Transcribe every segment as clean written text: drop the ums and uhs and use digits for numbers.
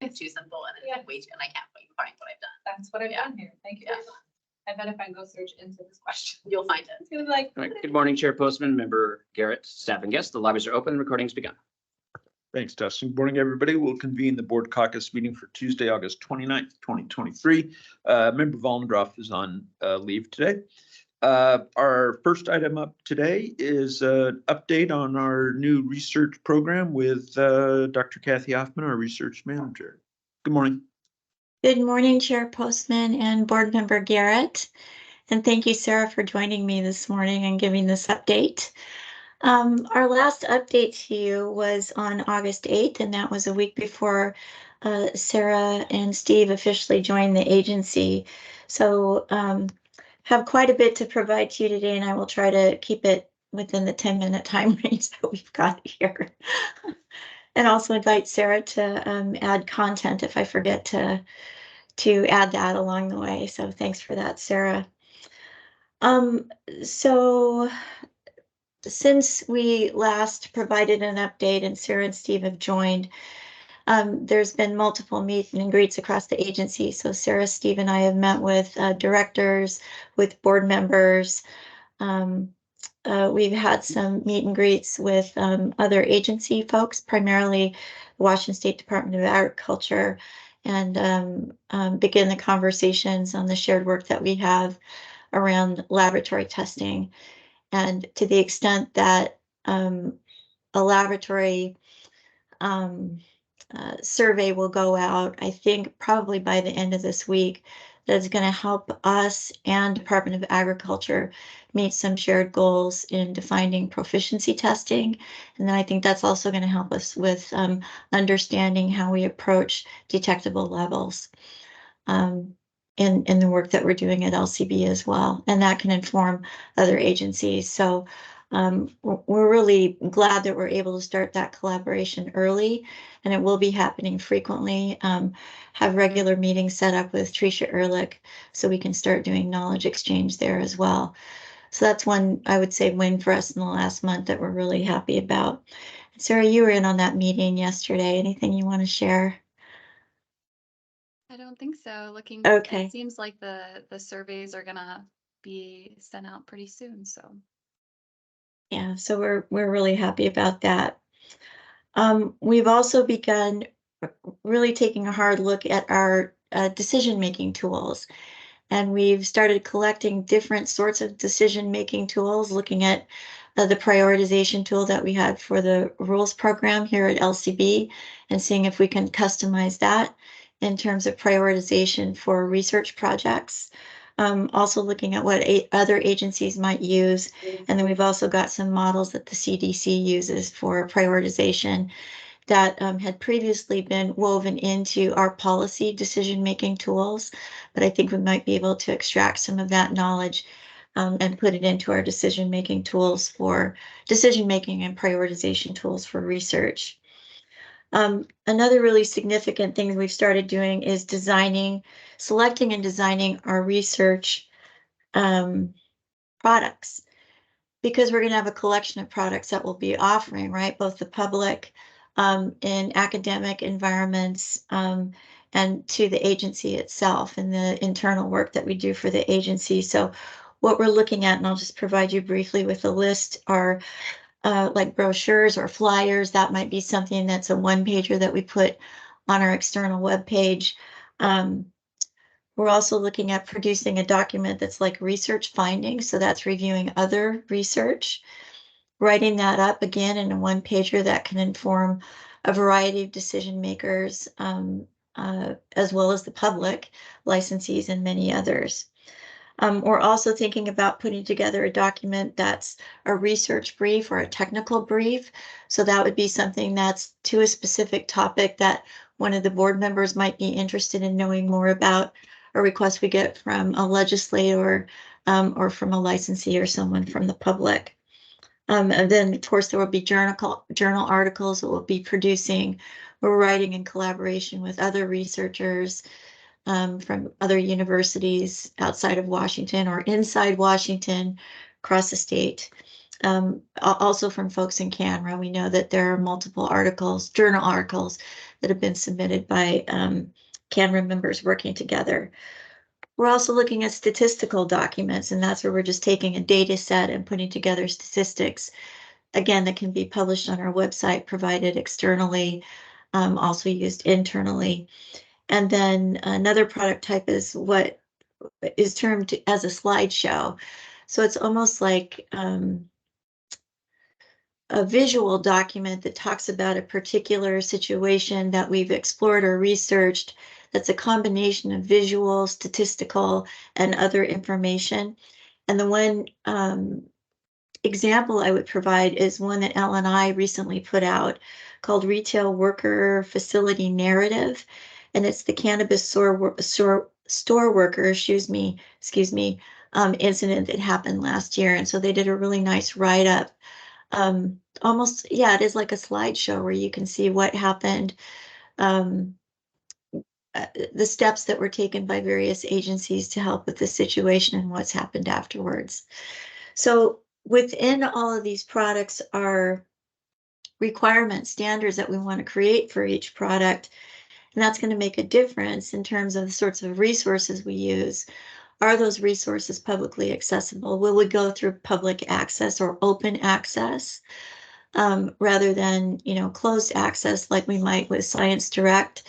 It's too simple and it's way too, and I can't find what I've done. That's what I've done here. Thank you. Yeah. I bet if I go search into this question, You'll find it. it's gonna be like. All right. Good morning, Chair Postman, Member Garrett, staff and guests. The lobbies are open. Recording's begun. Thanks, Dustin. Good morning, everybody. We'll convene the board caucus meeting for Tuesday, August 29th, 2023. Member Vollendorf is on leave today. Our first item up today is an update on our new research program with Dr. Kathy Hoffman, our research manager. Good morning. Good morning, Chair Postman and Board Member Garrett. And thank you, Sarah, for joining me this morning and giving this update. Our last update to you was on August 8th, and that was a week before Sarah and Steve officially joined the agency. So have quite a bit to provide to you today, and I will try to keep it within the 10-minute time range that we've got here. And also invite Sarah to add content if I forget to add that along the way. So thanks for that, Sarah. So since we last provided an update and Sarah and Steve have joined, there's been multiple meet and greets across the agency. So Sarah, Steve, and I have met with directors, with board members. We've had some meet and greets with other agency folks, primarily the Washington State Department of Agriculture, and begin the conversations on the shared work that we have around laboratory testing. And to the extent that a laboratory survey will go out, I think probably by the end of this week, that's going to help us and Department of Agriculture meet some shared goals in defining proficiency testing. And then I think that's also going to help us with understanding how we approach detectable levels in the work that we're doing at LCB as well. And that can inform other agencies. So we're really glad that we're able to start that collaboration early, and it will be happening frequently. Have regular meetings set up with Tricia Ehrlich so we can start doing knowledge exchange there as well. So that's one, I would say, win for us in the last month that we're really happy about. Sarah, you were in on that meeting yesterday. Anything you want to share? I don't think so. Okay. It seems like the surveys are gonna be sent out pretty soon. So Yeah, so we're really happy about that. We've also begun really taking a hard look at our decision-making tools. And we've started collecting different sorts of decision-making tools, looking at the prioritization tool that we had for the rules program here at LCB, and seeing if we can customize that in terms of prioritization for research projects. Also looking at what other agencies might use. And then we've also got some models that the CDC uses for prioritization that had previously been woven into our policy decision-making tools. But I think we might be able to extract some of that knowledge and put it into our decision-making tools for decision-making and prioritization tools for research. Another really significant thing we've started doing is selecting and designing our research products, because we're going to have a collection of products that we'll be offering, right? Both the public in academic environments and to the agency itself and the internal work that we do for the agency. So what we're looking at, and I'll just provide you briefly with a list, are like brochures or flyers. That might be something that's a one-pager that we put on our external webpage. We're also looking at producing a document that's like research findings. So that's reviewing other research, writing that up again in a one-pager that can inform a variety of decision makers, as well as the public, licensees, and many others. We're also thinking about putting together a document that's a research brief or a technical brief. So that would be something that's to a specific topic that one of the board members might be interested in knowing more about, a request we get from a legislator or from a licensee or someone from the public. And then, of course, there will be journal articles that we'll be producing. We're writing in collaboration with other researchers from other universities outside of Washington or inside Washington, across the state. Also from folks in Canberra, we know that there are multiple articles, journal articles that have been submitted by Canberra members working together. We're also looking at statistical documents, and that's where we're just taking a data set and putting together statistics, again, that can be published on our website, provided externally, also used internally. And then another product type is what is termed as a slideshow. So it's almost like a visual document that talks about a particular situation that we've explored or researched. That's a combination of visual, statistical, and other information. And the one example I would provide is one that Ellen and I recently put out called Retail Worker Facility Narrative. And it's the cannabis store worker, excuse me, incident that happened last year. And so they did a really nice write-up. Almost, yeah, it is like a slideshow where you can see what happened, the steps that were taken by various agencies to help with the situation and what's happened afterwards. So within all of these products are requirement standards that we want to create for each product. And that's going to make a difference in terms of the sorts of resources we use. Are those resources publicly accessible? Will we go through public access or open access rather than, closed access like we might with Science Direct?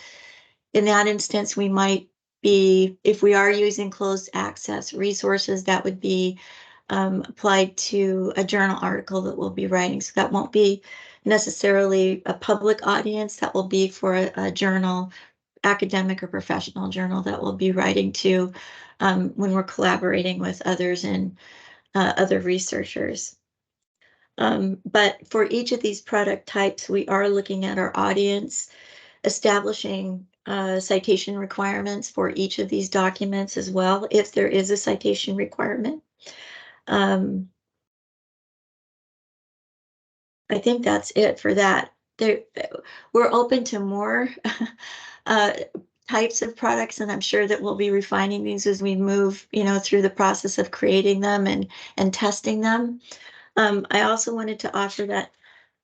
In that instance, we might be, if we are using closed access resources, that would be applied to a journal article that we'll be writing. So that won't be necessarily a public audience. That will be for a journal, academic or professional journal that we'll be writing to when we're collaborating with others and other researchers. But for each of these product types, we are looking at our audience, establishing citation requirements for each of these documents as well, if there is a citation requirement. I think that's it for that. We're open to more types of products, and I'm sure that we'll be refining these as we move, through the process of creating them and testing them. I also wanted to offer that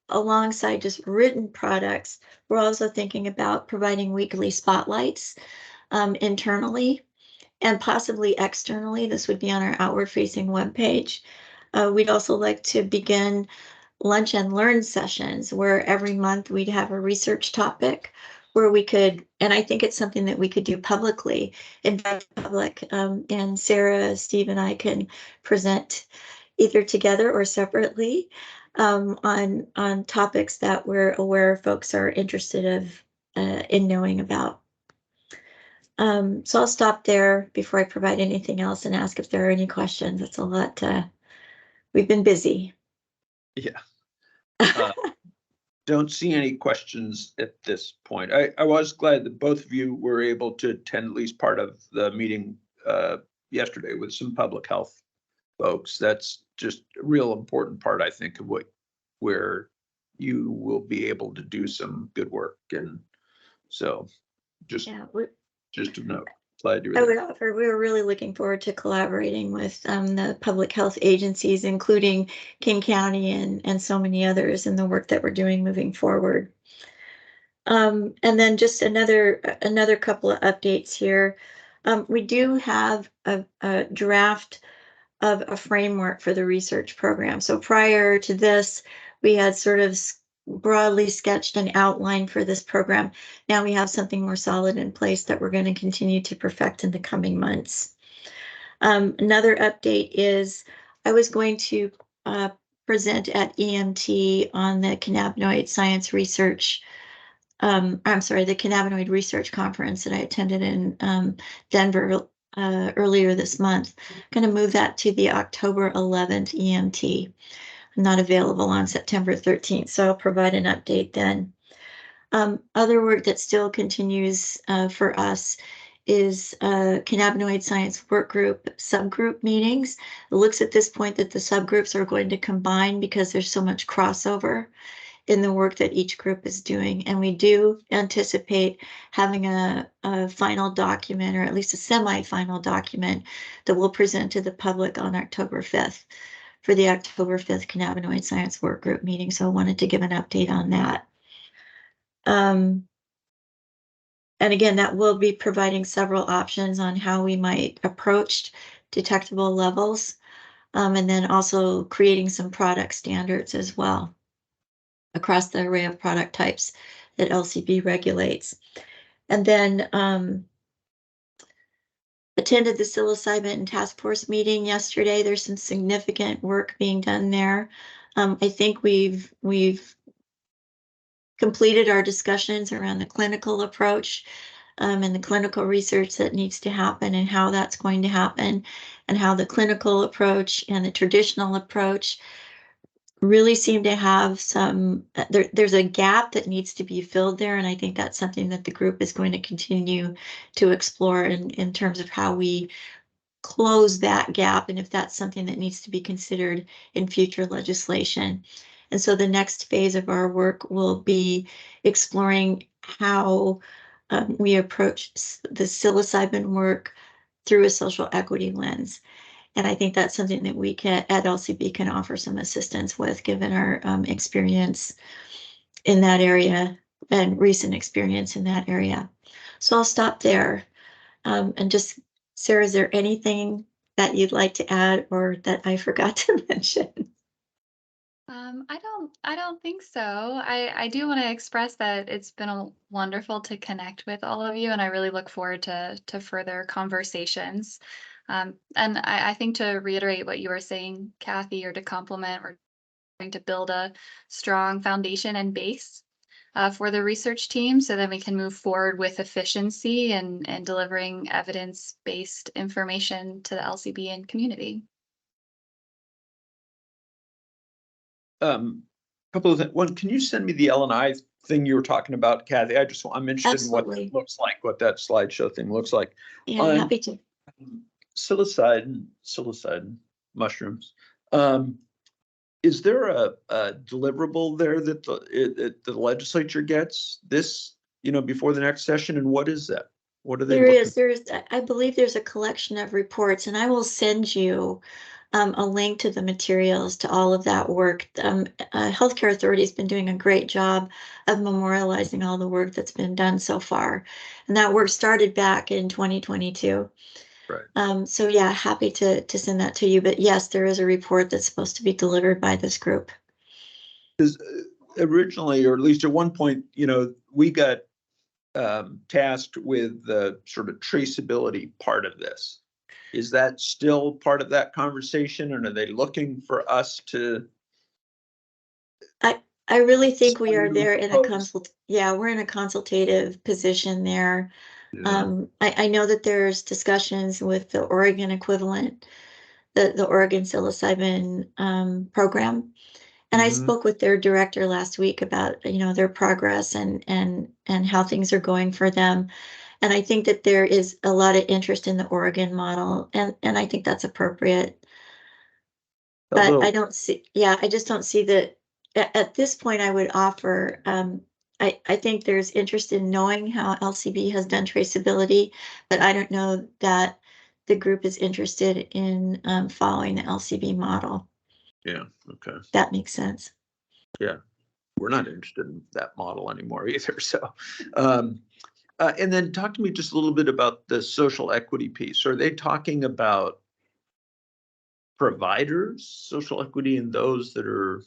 alongside just written products, we're also thinking about providing weekly spotlights internally and possibly externally. This would be on our outward-facing webpage. We'd also like to begin lunch and learn sessions where every month we'd have a research topic where we could, and I think it's something that we could do publicly, invite the public, and Sarah, Steve, and I can present either together or separately on topics that we're aware folks are interested in knowing about. So I'll stop there before I provide anything else and ask if there are any questions. It's a lot. We've been busy. Yeah. Don't see any questions at this point. I was glad that both of you were able to attend at least part of the meeting yesterday with some public health folks. That's just a real important part, I think, of where you will be able to do some good work. And so just a note. Glad you were there. We were really looking forward to collaborating with the public health agencies, including King County and so many others in the work that we're doing moving forward. And then just another couple of updates here. We do have a draft of a framework for the research program. So prior to this, we had sort of broadly sketched an outline for this program. Now we have something more solid in place that we're going to continue to perfect in the coming months. Another update is I was going to present at EMT on the cannabinoid science research. I'm sorry, the cannabinoid research conference that I attended in Denver earlier this month. I'm going to move that to the October 11th EMT. Not available on September 13th, so I'll provide an update then. Other work that still continues for us is cannabinoid science work group subgroup meetings. It looks at this point that the subgroups are going to combine because there's so much crossover in the work that each group is doing. And we do anticipate having a final document, or at least a semi-final document, that we'll present to the public on October 5th for the October 5th Cannabinoid Science Work Group meeting. So I wanted to give an update on that. And again, that will be providing several options on how we might approach detectable levels, and then also creating some product standards as well across the array of product types that LCB regulates. And then attended the psilocybin task force meeting yesterday. There's some significant work being done there. I think we've completed our discussions around the clinical approach, and the clinical research that needs to happen and how that's going to happen, and how the clinical approach and the traditional approach really seem to have some, there's a gap that needs to be filled there. And I think that's something that the group is going to continue to explore in terms of how we close that gap, and if that's something that needs to be considered in future legislation. And so the next phase of our work will be exploring how we approach the psilocybin work through a social equity lens. And I think that's something that we can, at LCB, can offer some assistance with, given our experience in that area and recent experience in that area. So I'll stop there. And just, Sarah, is there anything that you'd like to add or that I forgot to mention? I don't think so. I do want to express that it's been wonderful to connect with all of you, and I really look forward to further conversations. And I think, to reiterate what you were saying, Kathy, or to complement, we're going to build a strong foundation and base for the research team, so that we can move forward with efficiency and delivering evidence-based information to the LCB and community. Couple of things. One, can you send me the L&I thing you were talking about, Kathy? I'm interested in what Absolutely. it looks like, what that slideshow thing looks like. Yeah, On happy to. Psilocybin mushrooms. Is there a deliverable there that the legislature gets this, before the next session? And what is that? What are they looking? I believe there's a collection of reports, and I will send you a link to the materials to all of that work. Healthcare Authority has been doing a great job of memorializing all the work that's been done so far. And that work started back in 2022. Right. So yeah, happy to send that to you. But yes, there is a report that's supposed to be delivered by this group. Because originally, or at least at one point, we got tasked with the sort of traceability part of this. Is that still part of that conversation, and are they looking for us to? I really think we are there in we're in a consultative position there. Yeah. I know that there's discussions with the Oregon equivalent, the Oregon psilocybin program. And I spoke with their director last week about, their progress and how things are going for them. And I think that there is a lot of interest in the Oregon model, and I think that's appropriate. But I just don't see that at this point. I would offer, I think there's interest in knowing how LCB has done traceability, but I don't know that the group is interested in following the LCB model. Yeah. Okay. That makes sense. Yeah. We're not interested in that model anymore either. So, and then talk to me just a little bit about the social equity piece. Are they talking about providers, social equity, and those that are?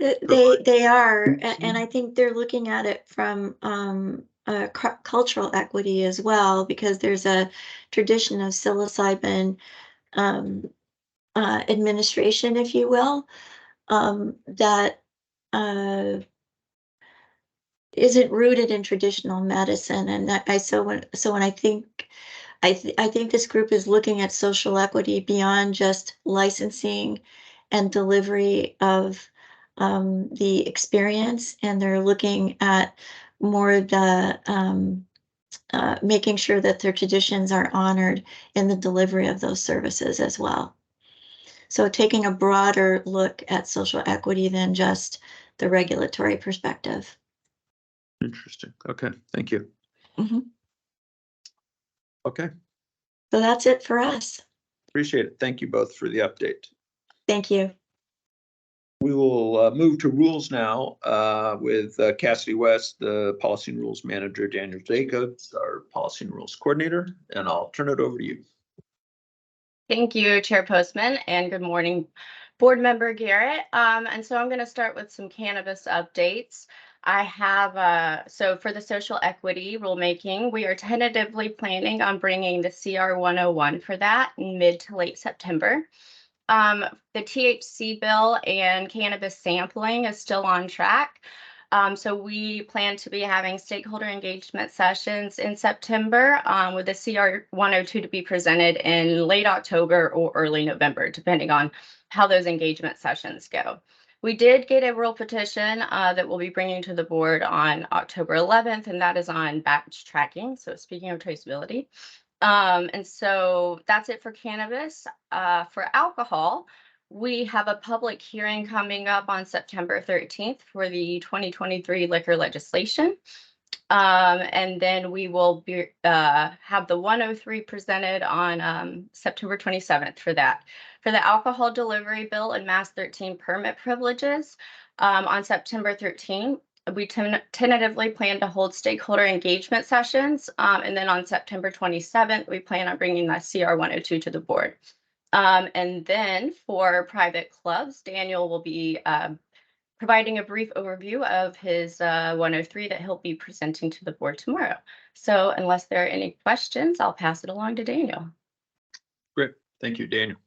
They are, and I think they're looking at it from cultural equity as well, because there's a tradition of psilocybin administration, if you will, that isn't rooted in traditional medicine. And when I think I think this group is looking at social equity beyond just licensing and delivery of the experience, and they're looking at more the making sure that their traditions are honored in the delivery of those services as well. So taking a broader look at social equity than just the regulatory perspective. Interesting. Okay. Thank you. Mhm. Okay. So that's it for us. Appreciate it. Thank you both for the update. Thank you. We will move to rules now with Cassidy West, the Policy and Rules Manager, Daniel Jacobs, our Policy and Rules Coordinator, and I'll turn it over to you. Thank you, Chair Postman, and good morning, Board Member Garrett. And so I'm going to start with some cannabis updates. I have, so for the social equity rulemaking, we are tentatively planning on bringing the CR 101 for that in mid to late September. The THC bill and cannabis sampling is still on track. So we plan to be having stakeholder engagement sessions in September with the CR 102 to be presented in late October or early November, depending on how those engagement sessions go. We did get a rule petition that we'll be bringing to the board on October 11th, and that is on batch tracking. So speaking of traceability. And so that's it for cannabis. For alcohol, we have a public hearing coming up on September 13th for the 2023 liquor legislation. And then we will be, have the 103 presented on September 27th for that. For the alcohol delivery bill and Mass 13 permit privileges, on September 13th, we tentatively plan to hold stakeholder engagement sessions. And then on September 27th, we plan on bringing the CR 102 to the board. And then for private clubs, Daniel will be providing a brief overview of his 103 that he'll be presenting to the board tomorrow. So unless there are any questions, I'll pass it along to Daniel. Great. Thank you, Daniel.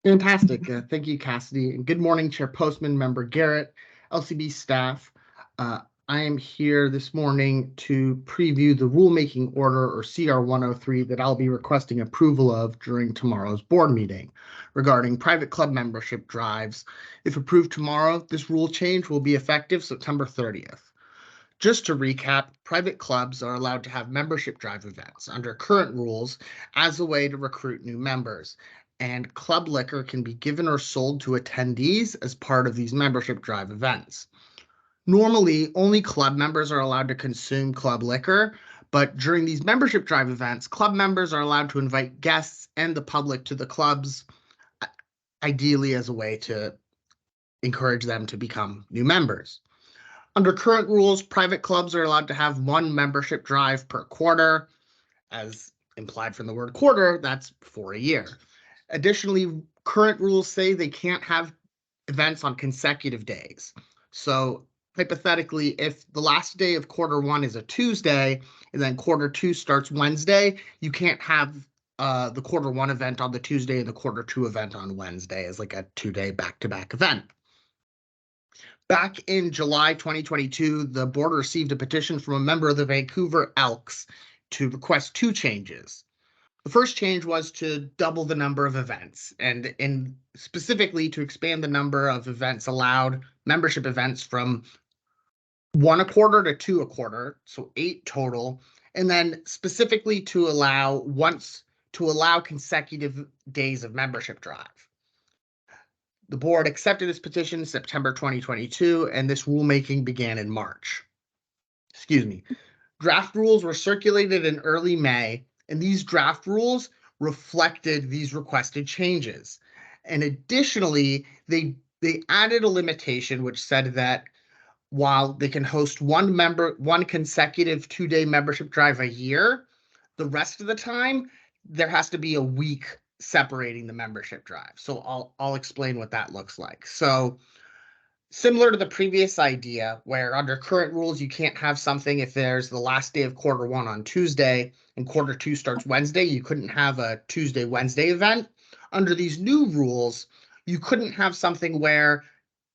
Fantastic. Thank you, Cassidy. And good morning, Chair Postman, Member Garrett, LCB staff. I am here this morning to preview the rulemaking order, or CR 103, that I'll be requesting approval of during tomorrow's board meeting regarding private club membership drives. If approved tomorrow, this rule change will be effective September 30th. Just to recap, private clubs are allowed to have membership drive events under current rules as a way to recruit new members, and club liquor can be given or sold to attendees as part of these membership drive events. Normally, only club members are allowed to consume club liquor, but during these membership drive events, club members are allowed to invite guests and the public to the clubs, ideally as a way to encourage them to become new members. Under current rules, private clubs are allowed to have one membership drive per quarter. As implied from the word quarter, that's for a year. Additionally, current rules say they can't have events on consecutive days. So hypothetically, if the last day of quarter one is a Tuesday and then quarter two starts Wednesday, you can't have the quarter one event on the Tuesday and the quarter two event on Wednesday as like a 2-day back-to-back event. Back in July 2022, the board received a petition from a member of the Vancouver Elks to request 2 changes. The first change was to double the number of events, and specifically to expand the number of events allowed, membership events, from 1 a quarter to 2 a quarter, so 8 total, and then specifically to allow consecutive days of membership drive. The board accepted this petition in September 2022, and this rulemaking began in March. Draft rules were circulated in early May, and these draft rules reflected these requested changes. And additionally, they added a limitation which said that while they can host one consecutive 2-day membership drive a year, the rest of the time there has to be a week separating the membership drive. So I'll explain what that looks like. So similar to the previous idea, where under current rules, you can't have something if there's the last day of quarter one on Tuesday and quarter two starts Wednesday, you couldn't have a Tuesday, Wednesday event. Under these new rules, you couldn't have something where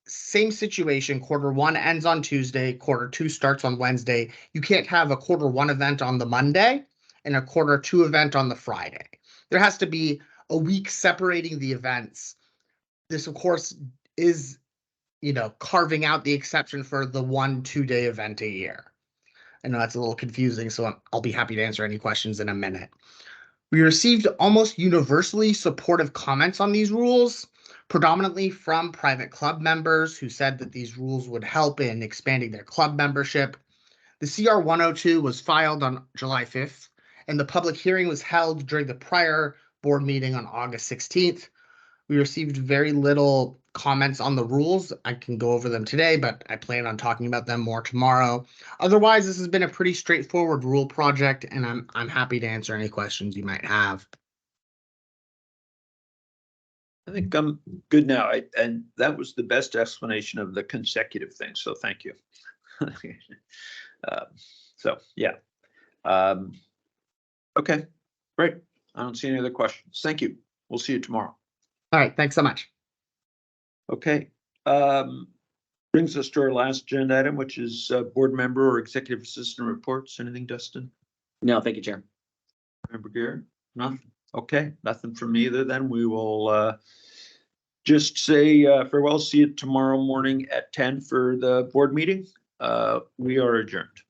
same situation, quarter one ends on Tuesday, quarter two starts on Wednesday. You can't have a quarter one event on the Monday and a quarter two event on the Friday. There has to be a week separating the events. This, of course, is, carving out the exception for the 1 2-day event a year. I know that's a little confusing, so I'll be happy to answer any questions in a minute. We received almost universally supportive comments on these rules, predominantly from private club members who said that these rules would help in expanding their club membership. The CR 102 was filed on July 5th, and the public hearing was held during the prior board meeting on August 16th. We received very little comments on the rules. I can go over them today, but I plan on talking about them more tomorrow. Otherwise, this has been a pretty straightforward rule project, and I'm happy to answer any questions you might have. I think I'm good now. And that was the best explanation of the consecutive thing. So thank you. So, yeah. Okay, great. I don't see any other questions. Thank you. We'll see you tomorrow. All right, thanks so much. Okay. Brings us to our last agenda item, which is board member or executive assistant reports. Anything, Dustin? No, thank you, Chair. Member Gear? Nothing. Okay, nothing from me either. Then we will just say farewell. See you tomorrow morning at 10 for the board meeting. We are adjourned.